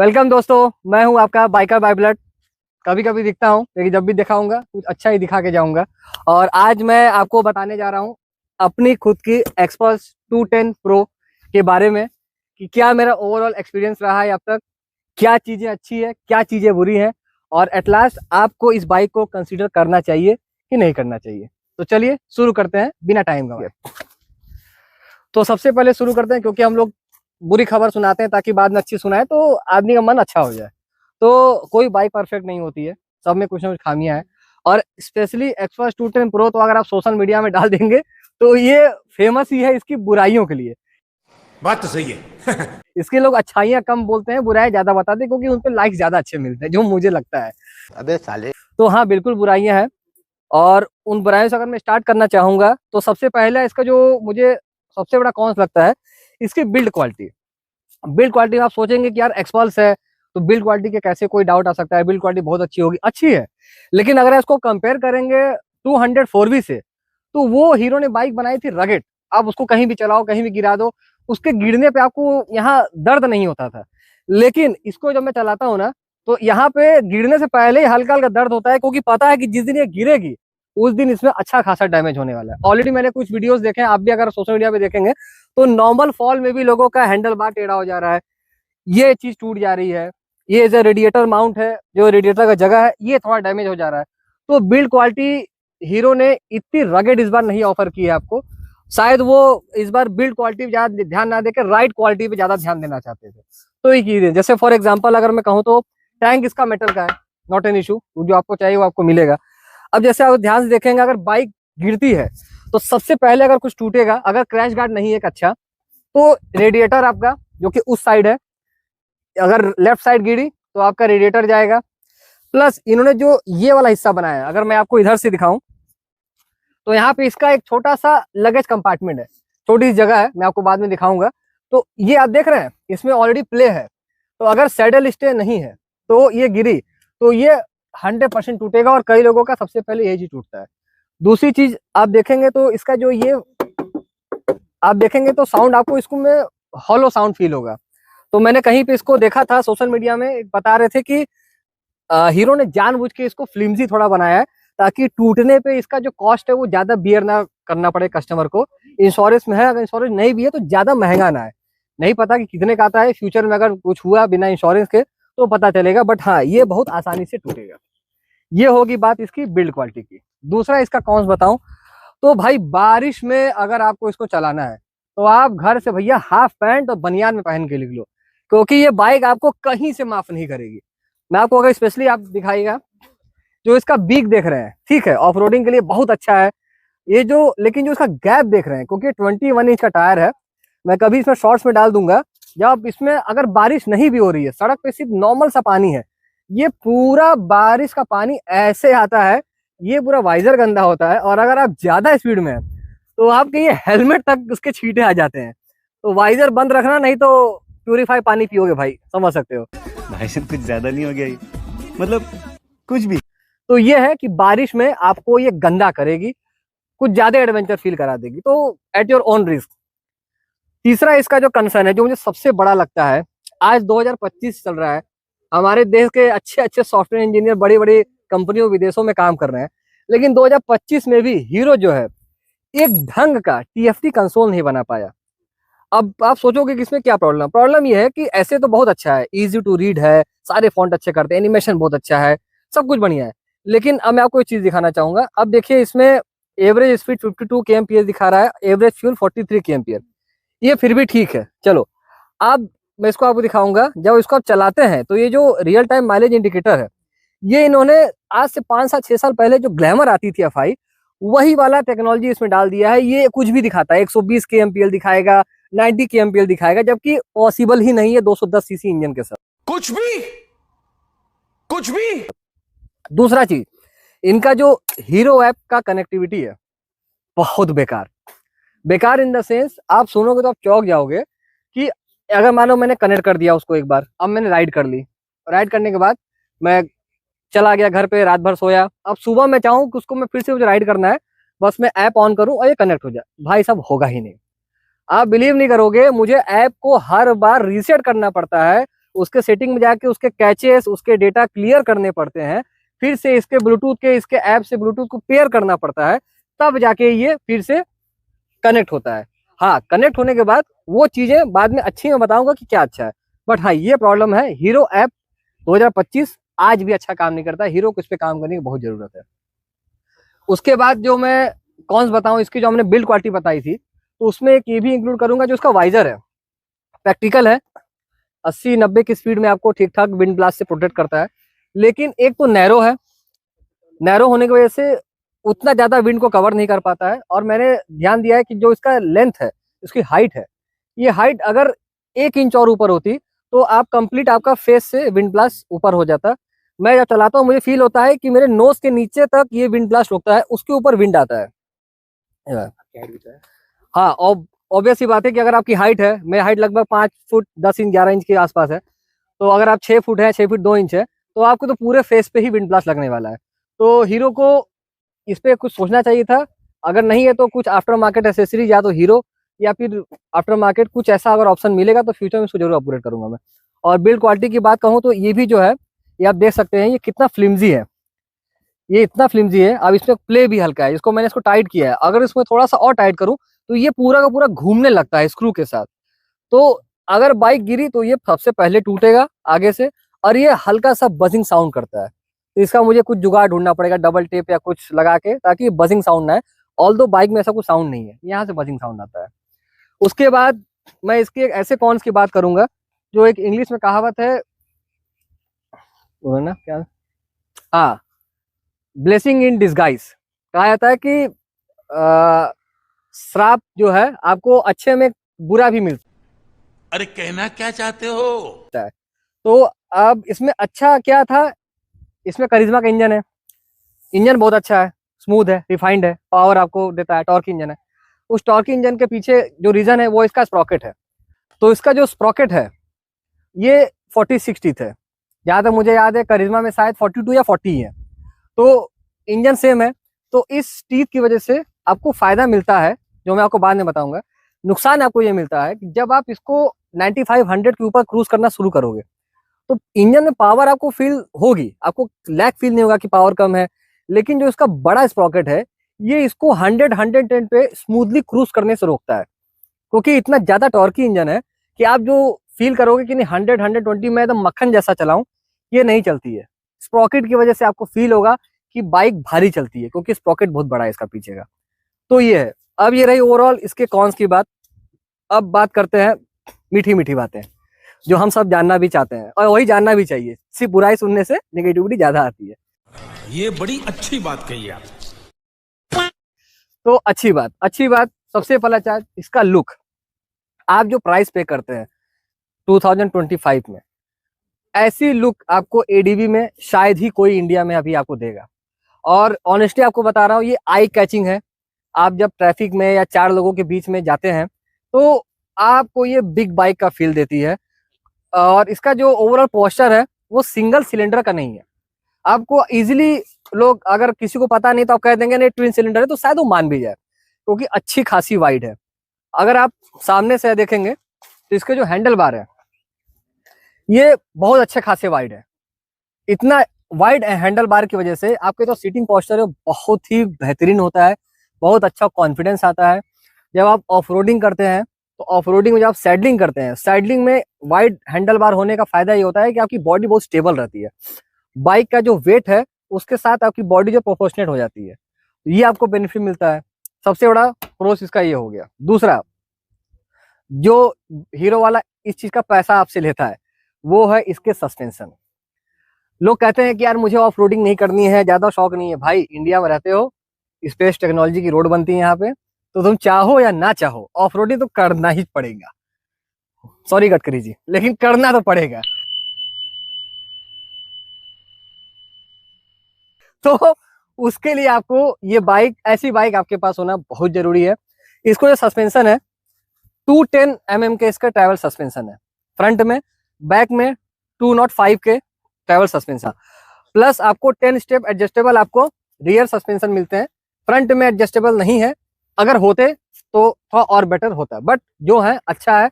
Welcome दोस्तों, मैं हूं आपका बाइकर बाय ब्लड। कभी कभी दिखता हूं, लेकिन जब भी दिखाऊंगा कुछ अच्छा ही दिखा के जाऊंगा। और आज मैं आपको बताने जा रहा हूं अपनी खुद की एक्सपल्स 210 प्रो के बारे में कि क्या मेरा ओवरऑल एक्सपीरियंस रहा है अब तक, क्या चीज़ें अच्छी है, क्या चीज़ें बुरी हैं, और एट लास्ट आपको इस बाइक को कंसीडर करना चाहिए कि नहीं करना चाहिए। तो चलिए शुरू करते हैं बिना टाइम गवाए। तो सबसे पहले शुरू करते हैं, क्योंकि हम लोग बुरी खबर सुनाते हैं ताकि बाद में अच्छी सुनाए तो आदमी का मन अच्छा हो जाए। तो कोई बाइक परफेक्ट नहीं होती है, सब में कुछ ना कुछ खामियां हैं। और स्पेशली एक्सपर्ट 210 प्रो तो अगर आप सोशल मीडिया में डाल देंगे तो ये फेमस ही है इसकी बुराइयों के लिए। बात तो सही है। इसके लोग अच्छाइयां कम बोलते हैं, बुराइयां ज्यादा बताते हैं, क्योंकि उन पे लाइक्स ज्यादा अच्छे मिलते हैं, जो मुझे लगता है। अबे साले। तो हाँ, बिल्कुल बुराइयां हैं। और उन बुराइयों से अगर मैं स्टार्ट करना चाहूंगा तो सबसे पहले इसका जो मुझे सबसे बड़ा कॉन्स लगता है, इसकी बिल्ड क्वालिटी। बिल्ड क्वालिटी आप सोचेंगे कि यार एक्सपल्स है तो बिल्ड क्वालिटी के कैसे कोई डाउट आ सकता है, बिल्ड क्वालिटी बहुत अच्छी होगी, अच्छी है। लेकिन अगर इसको कंपेयर करेंगे 200 4V से, तो वो हीरो ने बाइक बनाई थी रगेट। आप उसको कहीं भी चलाओ, कहीं भी गिरा दो, उसके गिरने पे आपको यहाँ दर्द नहीं होता था। लेकिन इसको जब मैं चलाता हूँ ना, तो यहाँ पे गिरने से पहले ही हल्का हल्का दर्द होता है, क्योंकि पता है कि जिस दिन ये गिरेगी उस दिन इसमें अच्छा खासा डैमेज होने वाला है। ऑलरेडी मैंने कुछ वीडियोस देखे हैं, आप भी अगर सोशल मीडिया पे देखेंगे तो नॉर्मल फॉल में भी लोगों का हैंडल बार टेढ़ा हो जा रहा है, ये चीज टूट जा रही है, ये जो रेडिएटर माउंट है, जो रेडिएटर का जगह है, ये थोड़ा डैमेज हो जा रहा है। तो बिल्ड क्वालिटी हीरो ने इतनी रगेड इस बार नहीं ऑफर की है आपको। शायद वो इस बार बिल्ड क्वालिटी पे ज्यादा ध्यान ना देकर राइड क्वालिटी पे ज्यादा ध्यान देना चाहते थे। तो ये चीज है, जैसे फॉर एग्जाम्पल अगर मैं कहूँ तो टैंक इसका मेटल का है, नॉट एन इशू, जो आपको चाहिए वो आपको मिलेगा। अब जैसे आप ध्यान से देखेंगे, अगर बाइक गिरती है तो सबसे पहले अगर कुछ टूटेगा, अगर क्रैश गार्ड नहीं है एक अच्छा, तो रेडिएटर आपका जो कि उस साइड है, अगर लेफ्ट साइड गिरी तो आपका रेडिएटर जाएगा। प्लस इन्होंने जो ये वाला हिस्सा बनाया है, अगर मैं आपको इधर से दिखाऊं तो यहाँ पे इसका एक छोटा सा लगेज कंपार्टमेंट है, छोटी सी जगह है, मैं आपको बाद में दिखाऊंगा। तो ये आप देख रहे हैं, इसमें ऑलरेडी प्ले है। तो अगर सैडल स्टे नहीं है तो ये गिरी तो ये 100% टूटेगा, और कई लोगों का सबसे पहले यही चीज टूटता है। दूसरी चीज आप देखेंगे तो इसका जो ये आप देखेंगे तो साउंड आपको इसको में हॉलो साउंड फील होगा। तो मैंने कहीं पे इसको देखा था सोशल मीडिया में, बता रहे थे कि हीरो ने जानबूझ के इसको फ्लिमजी थोड़ा बनाया है, ताकि टूटने पे इसका जो कॉस्ट है वो ज्यादा बियर ना करना पड़े कस्टमर को। इंश्योरेंस में है, अगर इंश्योरेंस नहीं भी है तो ज्यादा महंगा ना है। नहीं पता कि कितने का आता है, फ्यूचर में अगर कुछ हुआ बिना इंश्योरेंस के तो पता चलेगा, बट हाँ ये बहुत आसानी से टूटेगा। ये होगी बात इसकी बिल्ड क्वालिटी की। दूसरा इसका कॉन्स बताऊं तो भाई, बारिश में अगर आपको इसको चलाना है तो आप घर से भैया हाफ पैंट और बनियान में पहन के निकलो, क्योंकि ये बाइक आपको कहीं से माफ नहीं करेगी। मैं आपको अगर स्पेशली आप दिखाएगा, जो इसका बीक देख रहे हैं, ठीक है, ऑफ रोडिंग के लिए बहुत अच्छा है ये जो, लेकिन जो इसका गैप देख रहे हैं, क्योंकि 21 इंच का टायर है, मैं कभी इसमें शॉर्ट्स में डाल दूंगा। जब इसमें अगर बारिश नहीं भी हो रही है, सड़क पे सिर्फ नॉर्मल सा पानी है, ये पूरा बारिश का पानी ऐसे आता है, ये पूरा वाइजर गंदा होता है, और अगर आप ज्यादा स्पीड में है तो आपके ये हेलमेट तक उसके छींटे आ जाते हैं। तो वाइजर बंद रखना, नहीं तो प्यूरिफाई पानी पियोगे भाई, समझ सकते हो। भाई साहब कुछ ज्यादा नहीं हो गया ये? मतलब कुछ भी। तो ये है कि बारिश में आपको ये गंदा करेगी, कुछ ज्यादा एडवेंचर फील करा देगी, तो एट योर ओन रिस्क। तीसरा इसका जो कंसर्न है, जो मुझे सबसे बड़ा लगता है, आज 2025 चल रहा है, हमारे देश के अच्छे अच्छे सॉफ्टवेयर इंजीनियर बड़ी बड़ी कंपनियों विदेशों में काम कर रहे हैं, लेकिन 2025 में भी हीरो जो है एक ढंग का TFT कंसोल नहीं बना पाया। अब आप सोचोगे कि इसमें क्या प्रॉब्लम, प्रॉब्लम ये है कि ऐसे तो बहुत अच्छा है, इजी टू रीड है, सारे फॉन्ट अच्छे करते हैं, एनिमेशन बहुत अच्छा है, सब कुछ बढ़िया है। लेकिन अब मैं आपको एक चीज दिखाना चाहूंगा। अब देखिए, इसमें एवरेज स्पीड 52 kmph दिखा रहा है, एवरेज फ्यूल 43 kmph, ये फिर भी ठीक है, चलो। अब मैं इसको आपको दिखाऊंगा, जब इसको आप चलाते हैं तो ये जो रियल टाइम माइलेज इंडिकेटर है, ये इन्होंने आज से 5 साल 6 साल पहले जो ग्लैमर आती थी FI, वही वाला टेक्नोलॉजी इसमें डाल दिया है। ये कुछ भी दिखाता है, 120 kmph दिखाएगा, 90 kmph दिखाएगा, जबकि पॉसिबल ही नहीं है 210 सीसी इंजन के साथ। कुछ भी। दूसरा चीज, इनका जो हीरो ऐप का कनेक्टिविटी है बहुत बेकार। बेकार इन द सेंस, आप सुनोगे तो आप चौंक जाओगे कि अगर मानो मैंने कनेक्ट कर दिया उसको एक बार, अब मैंने राइड कर ली, राइड करने के बाद मैं चला गया घर पे, रात भर सोया, अब सुबह मैं चाहूँ कि उसको मैं फिर से मुझे राइड करना है, बस मैं ऐप ऑन करूं और ये कनेक्ट हो जाए, भाई साहब होगा ही नहीं। आप बिलीव नहीं करोगे, मुझे ऐप को हर बार रीसेट करना पड़ता है, उसके सेटिंग में जाके उसके कैचेस, उसके डेटा क्लियर करने पड़ते हैं, फिर से इसके ब्लूटूथ के इसके ऐप से ब्लूटूथ को पेयर करना पड़ता है, तब जाके ये फिर से कनेक्ट होता है। हाँ, कनेक्ट होने के बाद वो चीजें बाद में अच्छी मैं बताऊंगा कि क्या अच्छा है। बट हाँ, ये प्रॉब्लम है, हीरो ऐप 2025 आज भी अच्छा काम नहीं करता है। हीरो को इस पे काम करने की बहुत जरूरत है। उसके बाद जो मैं कौन सा बताऊं, इसकी जो हमने बिल्ड क्वालिटी बताई थी, तो उसमें एक ये भी इंक्लूड करूंगा, जो उसका वाइजर है, प्रैक्टिकल है, 80-90 की स्पीड में आपको ठीक ठाक विंड ब्लास्ट से प्रोटेक्ट करता है। लेकिन एक तो नैरो है, नैरो होने की वजह से उतना ज्यादा विंड को कवर नहीं कर पाता है। और मैंने ध्यान दिया है कि जो इसका लेंथ है, इसकी हाइट है, ये हाइट अगर 1 इंच और ऊपर होती तो आप कंप्लीट आपका फेस से विंड ब्लास्ट ऊपर हो जाता। मैं जब चलाता हूँ मुझे फील होता है कि मेरे नोज के नीचे तक ये विंड ब्लास्ट रुकता है, उसके ऊपर विंड आता है। हाँ, ऑब्वियस सी बात है कि अगर आपकी हाइट है, मेरी हाइट लगभग 5 फुट 10 इंच 11 इंच के आसपास है, तो अगर आप 6 फुट है, 6 फुट 2 इंच है, तो आपको तो पूरे फेस पे ही विंड ब्लास्ट लगने वाला है। तो हीरो को इस पे कुछ सोचना चाहिए था। अगर नहीं है तो कुछ आफ्टर मार्केट एसेसरीज, या तो हीरो या फिर आफ्टर मार्केट कुछ ऐसा अगर ऑप्शन मिलेगा तो फ्यूचर में इसको जरूर अपग्रेड करूंगा मैं। और बिल्ड क्वालिटी की बात कहूँ तो ये भी जो है, ये आप देख सकते हैं ये कितना फ्लिमजी है, ये इतना फ्लिमजी है। अब इसमें प्ले भी हल्का है, इसको मैंने इसको टाइट किया है, अगर इसमें थोड़ा सा और टाइट करूँ तो ये पूरा का पूरा घूमने लगता है स्क्रू के साथ। तो अगर बाइक गिरी तो ये सबसे पहले टूटेगा आगे से, और ये हल्का सा बजिंग साउंड करता है। तो इसका मुझे कुछ जुगाड़ ढूंढना पड़ेगा, डबल टेप या कुछ लगा के, ताकि बजिंग साउंड ना है। ऑल्दो बाइक में ऐसा कुछ साउंड नहीं है, यहाँ से बजिंग साउंड आता है। उसके बाद मैं इसके एक ऐसे कॉन्स की बात करूंगा, जो एक इंग्लिश में कहावत है, वो है ना क्या, हाँ, ब्लेसिंग इन डिस्गाइज। कहा जाता है कि श्राप जो है आपको अच्छे में बुरा भी मिलता अरे कहना क्या चाहते हो? है। तो अब इसमें अच्छा क्या था, इसमें करिश्मा का इंजन है, इंजन बहुत अच्छा है, स्मूथ है, रिफाइंड है, पावर आपको देता है, टॉर्क इंजन है। उस टॉर्क इंजन के पीछे जो रीजन है वो इसका स्प्रॉकेट है। तो इसका जो स्प्रॉकेट है ये 46 टीथ है, जहाँ तक मुझे याद है करिश्मा में शायद 42 या 40 है। तो इंजन सेम है, तो इस टीथ की वजह से आपको फायदा मिलता है, जो मैं आपको बाद में बताऊंगा। नुकसान आपको ये मिलता है कि जब आप इसको 95-100 के ऊपर क्रूज करना शुरू करोगे तो इंजन में पावर आपको फील होगी, आपको लैग फील नहीं होगा कि पावर कम है। लेकिन जो इसका बड़ा स्प्रॉकेट है ये इसको 100-110 पे स्मूथली क्रूज करने से रोकता है, क्योंकि इतना ज्यादा टॉर्की इंजन है कि आप जो फील करोगे कि नहीं 100-120 में एकदम मक्खन जैसा चलाऊं, ये नहीं चलती है। स्प्रॉकेट की वजह से आपको फील होगा कि बाइक भारी चलती है, क्योंकि स्प्रॉकेट बहुत बड़ा है इसका पीछे का। तो ये है। अब ये रही ओवरऑल इसके कॉन्स की बात। अब बात करते हैं मीठी मीठी बातें, जो हम सब जानना भी चाहते हैं, और वही जानना भी चाहिए। सिर्फ बुराई सुनने से नेगेटिविटी ज्यादा आती है। ये बड़ी अच्छी बात कही आप। तो अच्छी बात सबसे पहला चार्ज इसका लुक। आप जो प्राइस पे करते हैं 2025 में, ऐसी लुक आपको एडीवी में शायद ही कोई इंडिया में अभी आपको देगा। और ऑनेस्टली आपको बता रहा हूँ, ये आई कैचिंग है। आप जब ट्रैफिक में या 4 लोगों के बीच में जाते हैं तो आपको ये बिग बाइक का फील देती है। और इसका जो ओवरऑल पोस्चर है वो सिंगल सिलेंडर का नहीं है। आपको इजीली लोग, अगर किसी को पता नहीं तो आप कह देंगे नहीं ट्विन सिलेंडर है, तो शायद वो मान भी जाए, क्योंकि अच्छी खासी वाइड है। अगर आप सामने से देखेंगे तो इसके जो हैंडल बार है ये बहुत अच्छे खासे वाइड है। इतना वाइड हैंडल बार की वजह से आपके जो सीटिंग पोस्चर है बहुत ही बेहतरीन होता है, बहुत अच्छा कॉन्फिडेंस आता है। जब आप ऑफ रोडिंग करते हैं तो ऑफ रोडिंग में जब आप सैडलिंग करते हैं, सैडलिंग में वाइड हैंडल बार होने का फायदा ये होता है कि आपकी बॉडी बहुत स्टेबल रहती है। बाइक का जो वेट है उसके साथ आपकी बॉडी जो प्रोपोर्शनेट हो जाती है, ये आपको बेनिफिट मिलता है। सबसे बड़ा प्रोस इसका ये हो गया। दूसरा, जो हीरो वाला इस चीज का पैसा आपसे लेता है वो है इसके सस्पेंशन। लोग कहते हैं कि यार मुझे ऑफ रोडिंग नहीं करनी है, ज्यादा शौक नहीं है। भाई इंडिया में रहते हो, स्पेस टेक्नोलॉजी की रोड बनती है यहाँ पे, तो तुम चाहो या ना चाहो ऑफ रोडिंग तो करना ही पड़ेगा। सॉरी गडकरी जी, लेकिन करना तो पड़ेगा। तो उसके लिए आपको ये बाइक, ऐसी बाइक आपके पास होना बहुत जरूरी है। इसको जो सस्पेंशन है 210 mm के इसका ट्रैवल सस्पेंशन है फ्रंट में, बैक में 205 के ट्रैवल सस्पेंशन, प्लस आपको 10 स्टेप एडजस्टेबल आपको रियर सस्पेंशन मिलते हैं। फ्रंट में एडजस्टेबल नहीं है, अगर होते तो थोड़ा और बेटर होता है, बट जो है अच्छा है।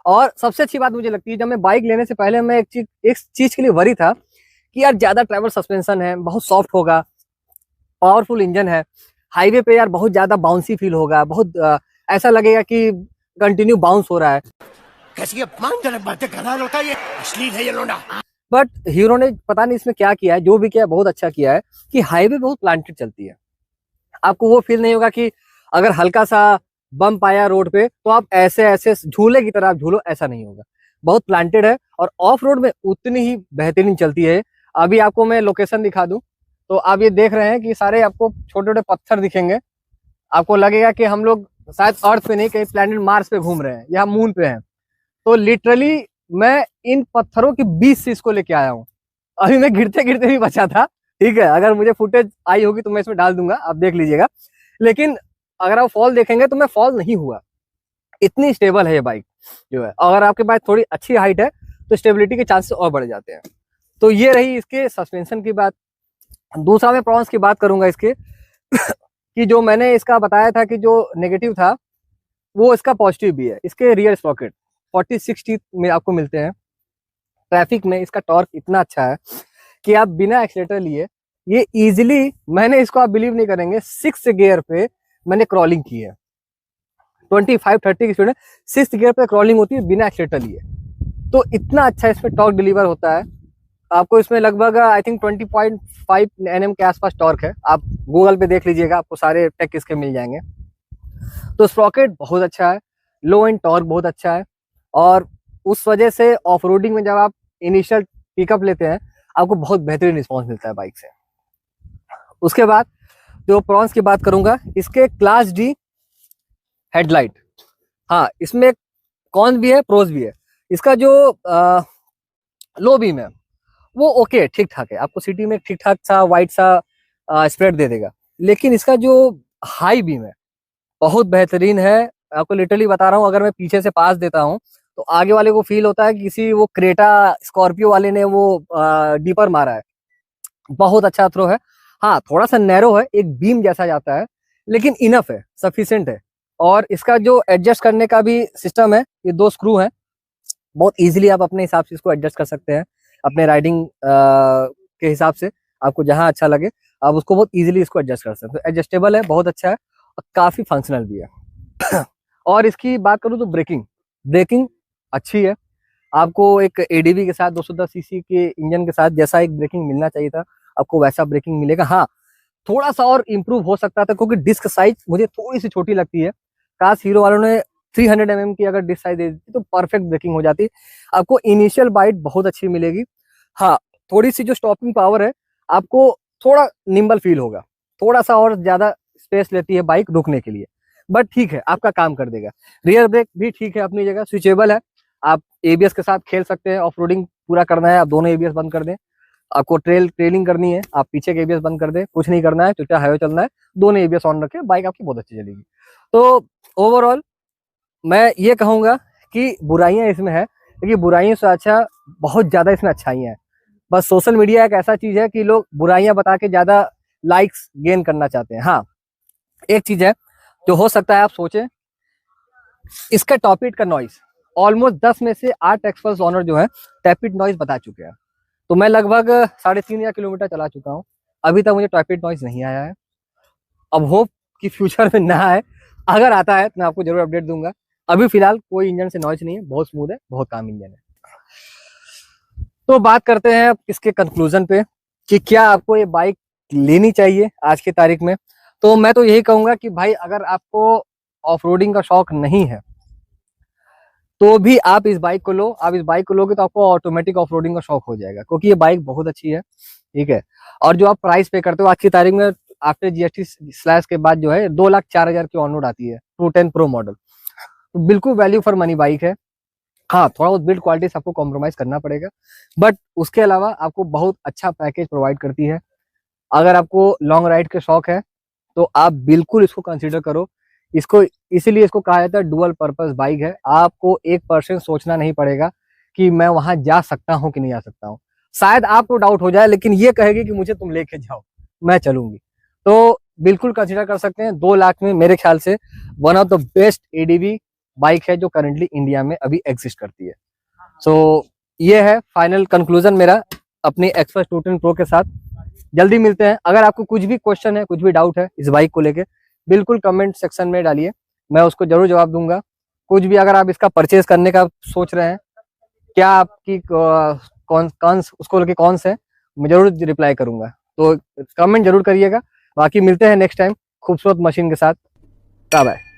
और सबसे अच्छी बात मुझे लगती है, जब मैं बाइक लेने से पहले मैं एक चीज के लिए वरी था कि यार ज्यादा ट्रैवल सस्पेंशन है, बहुत सॉफ्ट होगा, पावरफुल इंजन है, हाईवे पे यार बहुत ज्यादा बाउंसी फील होगा, बहुत ऐसा लगेगा कि कंटिन्यू बाउंस हो रहा है। कैसी अपमानजनक बातें कर रहा होता है ये, अश्लील है ये लोंडा। बट हीरो ने पता नहीं इसमें क्या किया है, जो भी किया है बहुत अच्छा किया है कि हाईवे बहुत प्लांटेड चलती है। आपको वो फील नहीं होगा कि अगर हल्का सा बम्प आया रोड पे तो आप ऐसे ऐसे झूले की तरह आप झूलो, ऐसा नहीं होगा। बहुत प्लांटेड है और ऑफ रोड में उतनी ही बेहतरीन चलती है। अभी आपको मैं लोकेशन दिखा दूं तो आप ये देख रहे हैं कि सारे आपको छोटे छोटे पत्थर दिखेंगे, आपको लगेगा कि हम लोग शायद अर्थ पे नहीं, कहीं प्लैनेट मार्स पे घूम रहे हैं या मून पे हैं। तो लिटरली मैं इन पत्थरों के बीच से इसको लेके आया हूँ। अभी मैं गिरते गिरते भी बचा था, ठीक है, अगर मुझे फुटेज आई होगी तो मैं इसमें डाल दूंगा, आप देख लीजिएगा। लेकिन अगर आप फॉल देखेंगे तो मैं फॉल नहीं हुआ, इतनी स्टेबल है ये बाइक जो है। अगर आपके पास थोड़ी अच्छी हाइट है तो स्टेबिलिटी के चांसेस और बढ़ जाते हैं। तो ये रही इसके सस्पेंशन की बात। दूसरा मैं प्रॉन्स की बात करूंगा इसके कि जो मैंने इसका बताया था कि जो नेगेटिव था वो इसका पॉजिटिव भी है। इसके रियर स्प्रॉकेट 40-60 में आपको मिलते हैं। ट्रैफिक में इसका टॉर्क इतना अच्छा है कि आप बिना एक्सीलेटर लिए ये इजीली, मैंने इसको आप बिलीव नहीं करेंगे, 6 गियर पे मैंने क्रॉलिंग की है। 25-30 की स्पीड में 6 गियर पे क्रॉलिंग होती है बिना एक्सीलेटर लिए। तो इतना अच्छा इसमें टॉर्क डिलीवर होता है। आपको इसमें लगभग आई थिंक 20.5 Nm के आसपास टॉर्क है। आप गूगल पे देख लीजिएगा, आपको सारे टेक इसके मिल जाएंगे। तो स्प्रॉकेट बहुत अच्छा है, लो एंड टॉर्क बहुत अच्छा है, और उस वजह से ऑफ रोडिंग में जब आप इनिशियल पिकअप लेते हैं आपको बहुत बेहतरीन रिस्पॉन्स मिलता है बाइक से। उसके बाद जो प्रॉन्स की बात करूंगा, इसके क्लास डी हेडलाइट, हाँ इसमें कॉन्स भी है प्रोज भी है। इसका जो लो बीम है वो ओके ठीक ठाक है, आपको सिटी में ठीक ठाक सा वाइट सा स्प्रेड दे देगा। लेकिन इसका जो हाई बीम है बहुत बेहतरीन है। आपको लिटरली बता रहा हूँ, अगर मैं पीछे से पास देता हूँ तो आगे वाले को फील होता है कि किसी वो क्रेटा स्कॉर्पियो वाले ने वो डीपर मारा है। बहुत अच्छा थ्रो है। हाँ थोड़ा सा नैरो है, एक बीम जैसा जाता है, लेकिन इनफ है, सफिशिएंट है। और इसका जो एडजस्ट करने का भी सिस्टम है, ये 2 स्क्रू हैं, बहुत इजीली आप अपने हिसाब से इसको एडजस्ट कर सकते हैं, अपने राइडिंग के हिसाब से आपको जहां अच्छा लगे आप उसको बहुत इजीली इसको एडजस्ट कर सकते हैं। एडजस्टेबल है, बहुत अच्छा है और काफी फंक्शनल भी है। और इसकी बात करूं तो ब्रेकिंग अच्छी है। आपको एक एडीबी के साथ 210 सीसी के इंजन के साथ जैसा एक ब्रेकिंग मिलना चाहिए था आपको वैसा ब्रेकिंग मिलेगा। हाँ थोड़ा सा और इम्प्रूव हो सकता था क्योंकि डिस्क साइज मुझे थोड़ी सी छोटी लगती है। काश हीरो वालों ने 300 mm की अगर डिस्क साइज दे देती तो परफेक्ट ब्रेकिंग हो जाती। आपको इनिशियल बाइट बहुत अच्छी मिलेगी। हाँ थोड़ी सी जो स्टॉपिंग पावर है आपको थोड़ा निम्बल फील होगा, थोड़ा सा और ज्यादा स्पेस लेती है बाइक रुकने के लिए, बट ठीक है आपका काम कर देगा। रियर ब्रेक भी ठीक है अपनी जगह, स्विचेबल है, आप एबीएस के साथ खेल सकते हैं। ऑफ रोडिंग पूरा करना है आप दोनों एबीएस बंद कर दें, आपको ट्रेलिंग करनी है आप पीछे के एबीएस बंद कर दें, कुछ नहीं करना है, चुटा हाईवे चलना है, दोनों एबीएस ऑन रखें, बाइक आपकी बहुत अच्छी चलेगी। तो ओवरऑल मैं ये कहूंगा कि बुराइयां इसमें है, लेकिन बुराइयों से अच्छा बहुत ज्यादा इसमें अच्छाइयां हैं। बस सोशल मीडिया एक ऐसा चीज है कि लोग बुराइयां बता के ज्यादा लाइक्स गेन करना चाहते हैं। हाँ एक चीज है जो हो सकता है आप सोचें, इसका टॉप हिट का नॉइस ऑलमोस्ट 10 में से 8 एक्सपल्स ऑनर जो है टॉप हिट नॉइस बता चुके हैं। तो मैं लगभग 3.5 किलोमीटर चला चुका हूँ, अभी तक मुझे टॉप हिट नॉइस नहीं आया है। अब होप कि फ्यूचर में ना आए, अगर आता है तो मैं आपको जरूर अपडेट दूंगा। अभी फिलहाल कोई इंजन से नॉइस नहीं है, बहुत स्मूथ है, बहुत काम इंजन है। तो बात करते हैं इसके कंक्लूजन पे कि क्या आपको ये बाइक लेनी चाहिए आज की तारीख में। तो मैं तो यही कहूंगा कि भाई अगर आपको ऑफ रोडिंग का शौक नहीं है तो भी आप इस बाइक को लो। आप इस बाइक को लोगे तो आपको ऑटोमेटिक ऑफ रोडिंग का शौक हो जाएगा, क्योंकि ये बाइक बहुत अच्छी है, ठीक है। और जो आप प्राइस पे करते हो आज की तारीख में आफ्टर जीएसटी स्लैश के बाद जो है 2,04,000 की ऑन रोड आती है 210 प्रो मॉडल, तो बिल्कुल वैल्यू फॉर मनी बाइक है। हाँ थोड़ा बहुत बिल्ड क्वालिटी से आपको कॉम्प्रोमाइज करना पड़ेगा, बट उसके अलावा आपको बहुत अच्छा पैकेज प्रोवाइड करती है। अगर आपको लॉन्ग राइड के शौक है तो आप बिल्कुल इसको कंसीडर करो। इसको इसीलिए इसको कहा जाता है डुअल पर्पस बाइक है। आपको 1% सोचना नहीं पड़ेगा कि मैं वहां जा सकता हूं कि नहीं जा सकता हूं। शायद आपको डाउट हो जाए, लेकिन ये कहेगी कि मुझे तुम लेके जाओ, मैं चलूंगी। तो बिल्कुल कंसीडर कर सकते हैं। 2 लाख में मेरे ख्याल से one of the best ADB bike है जो करंटली इंडिया में अभी एग्जिस्ट करती है। सो ये है फाइनल कंक्लूजन मेरा अपनी एक्सप्रेस 210 प्रो के साथ। जल्दी मिलते हैं। अगर आपको कुछ भी क्वेश्चन है, कुछ भी डाउट है इस बाइक को लेके, बिल्कुल कमेंट सेक्शन में डालिए, मैं उसको जरूर जवाब दूंगा। कुछ भी अगर आप इसका परचेज करने का सोच रहे हैं, क्या आपकी कौन उसको लेके कौन से, मैं जरूर रिप्लाई करूंगा, तो कमेंट जरूर करिएगा। बाकी मिलते हैं नेक्स्ट टाइम खूबसूरत मशीन के साथ। Bye bye.